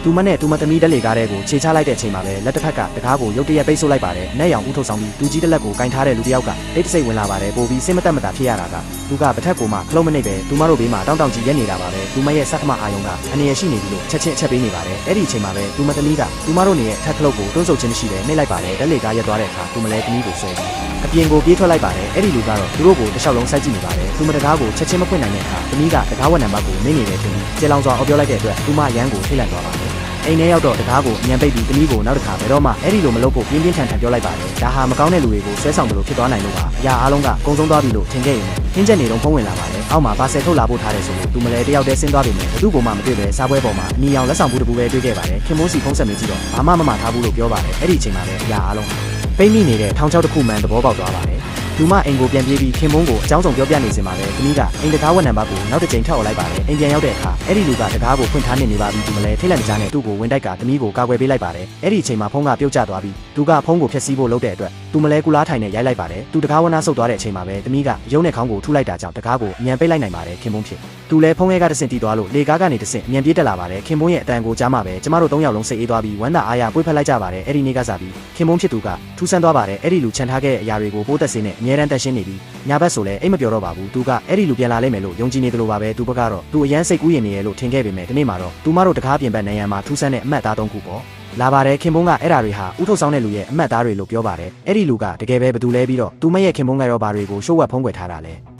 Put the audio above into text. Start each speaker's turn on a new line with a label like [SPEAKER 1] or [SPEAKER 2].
[SPEAKER 1] သူမနဲ့သူမသမီးတက်လေကားတဲ့ကိုခြေချလိုက်တဲ့အချိန်မှာပဲလက်တစ်ဖက်ကတကားကိုရုတ်တရက်ပိတ်ဆို့လိုက်ပါတယ်။နက်ရောင်ဦးထုတ်ဆောင်ပြီးသူကြီးတစ်လက်ကိုကင်ထားတဲ့လူတစ်ယောက်ကတိတ်တဆိတ်ဝင်လာပါတယ်ပို့ပြီးစိတ်မတက်မတာဖြစ်ရတာကသူကပထက်ကိုမှခလုံးမနေပဲသူမတို့ဘေးမှာတောင်းတောင်းကြီးရက်နေတာပါပဲသူမရဲ့စက်ခမအာယုံကအနေရရှိနေပြီလို့ချက်ချင်းအချက်ပေးနေပါတယ်အဲ့ဒီအချိန်မှာပဲသူမသမီးကသူမတို့နေတဲ့ထက်ခလုတ်ကိုတွန်းဆုပ်ခြင်းမရှိပဲနှိပ်လိုက်ပါတယ်တက်လေကားရက်သွားတဲ့အခါသူမလဲသမီးကိုဆွဲပြီးအပြင်ကိုပြေးထွက်လိုက်ပါတယ်အဲ့ဒီလူကတော့သူတို့ကိုတခြားလုံးစိုက်ကြည့်နေပါတယ်သူမတကားကိုချက်ချင်းမဖွင့်နိုင်တဲ့အခါသမီးကတကားဝက်နံပါတ်ကိုနေနေတယ်တင်ပြီးကျေလောင်စွာအော်ပြောလိုက်တဲ့အတွက်သူမရန်ကိုထိတ်လန့်သွားပါတယ်အိမ်ထဲရောက်တော့တကားကိုညံပိတ်ပြီးသမီးကိုနောက်တစ်ခါဘယ်တော့မှအဲ့ဒီလိုမလုပ်ဖို့ပြင်းပြင်းထန်ထန်ပြောလိုက်ပါတယ်ဒါဟာမကောင်းတဲ့လူတွေကိုဆွဲဆောင်တယ်လို့ဖြစ်သွားနိုင်လို့ပါအရာအားလုံးကကုံဆုံးသွားပြီလို့ထင်ခဲ့ရင်ဟင်းချက်နေတော့ဖုံးဝင်လာပါတယ်အောက်မှာပါဆယ်ထုတ်လာဖို့ထားတယ်ဆိုလို့သူမလဲတယောက်တည်းဆင်းသွားပြီမယ်ဘသူ့ကိုမှမတွေ့ပဲစားပွဲပေါ်မှာအနီရောင်လက်ဆောင်ဘူးတပူပဲတွေ့ခဲ့ပါတယ်ခင်မိုးစီဖုံးဆက်မေးကြည့်တော့ဘာမှမမှထားဘူးလို့ပြောပါတယ်အဲ့ဒီအချိန်မှာပဲအရာအားလုံးပိတ်မိနေတဲ့ထောင်ချောက်တစ်ခုမှန်သဘောပေါက်သွားပါတယ်သူမအိမ်ကိုပြန်ပြေးပြီးခင်မုန်းကိုအကြောင်းစုံပြောပြနေစင်ပါပဲသမီးကအိမ်တကားဝက်နံပါတ်ကိုနောက်တစ်ချိန်ထပ်អော်လိုက်ပါတယ်အိမ်ပြန်ရောက်တဲ့အခါအဲ့ဒီလူကတကားကိုဖွင့်ထားနေပါပြီသူမလဲထိတ်လန့်ကြနဲ့သူ့ကိုဝင်တိုက်ကသမီးကိုကာကွယ်ပေးလိုက်ပါတယ်အဲ့ဒီအချိန်မှာဖုန်းကပြုတ်ကျသွားပြီးသူကဖုန်းကိုဖျက်ဆီးဖို့လုပ်တဲ့အတွက်သူမလဲကူလားထိုင်နဲ့ရိုက်လိုက်ပါတယ်သူတကားဝနာဆုပ်သွားတဲ့အချိန်မှာပဲသမီးကရုံးနဲ့ခေါင်းကိုထုလိုက်တာကြောင့်တကားကိုအမြန်ပိတ်လိုက်နိုင်ပါတယ်ခင်မုန်းဖြစ်သူလဲဖုန်းထဲကတဆင့်တီးသွားလို့လေကားကနေတဆင့်အမြန်ပြေးတက်လာပါတယ်ခင်မုန်းရဲ့အတန်ကိုကြားမှာပဲကျမတို့၃ယောက်လုံးစိတ်အေးသွားပြီးဝမ်းသာအားရပွေ့ဖက်လိုက်ကြပါတယ်အဲ့ဒီနေ့ကစားပြီးခင်မုန်းဖြစ်သူကထူးဆန်းသွားပါတယ်အဲ့ဒီလူခြံထားခဲ့တဲ့အရာတွေကိုပိုးသက်စင်းနဲ့အမြဲတမ်းတက်ရှင်းနေပြီးညာဘက်ဆိုလဲအိမ်မပြောတော့ပါဘူးသူကအဲ့ဒီလူပြန်လာလိမ့်မယ်လို့ယုံကြည်နေတယ်လို့ပါပဲသူဘက်ကတော့သူအရန်စိတ်ကူးရင်နေရလို့ထင်ခဲ့ပေမဲ့ဒီနေ့မှာတော့သူမတို့တကားပြင်ပနေရန်မှာထူးဆန်းတဲ့အမှတ်သား၃ခုပေါ့လာပါတယ်ခင်မုန်းကအဲ့ဓာတွေဟာဥထုတ်ဆောင်တဲ့လူရဲ့အမှတ်သားတွေလို့ပြောပါတယ်အဲ့ဒီလူကတကယ်ပဲဘသူလဲပြီးတော့သူမရဲ့ခင်မုန်းကရောဘာတွေကိုရှိုးဝက်ဖုံးကွယ်ထားတာလဲ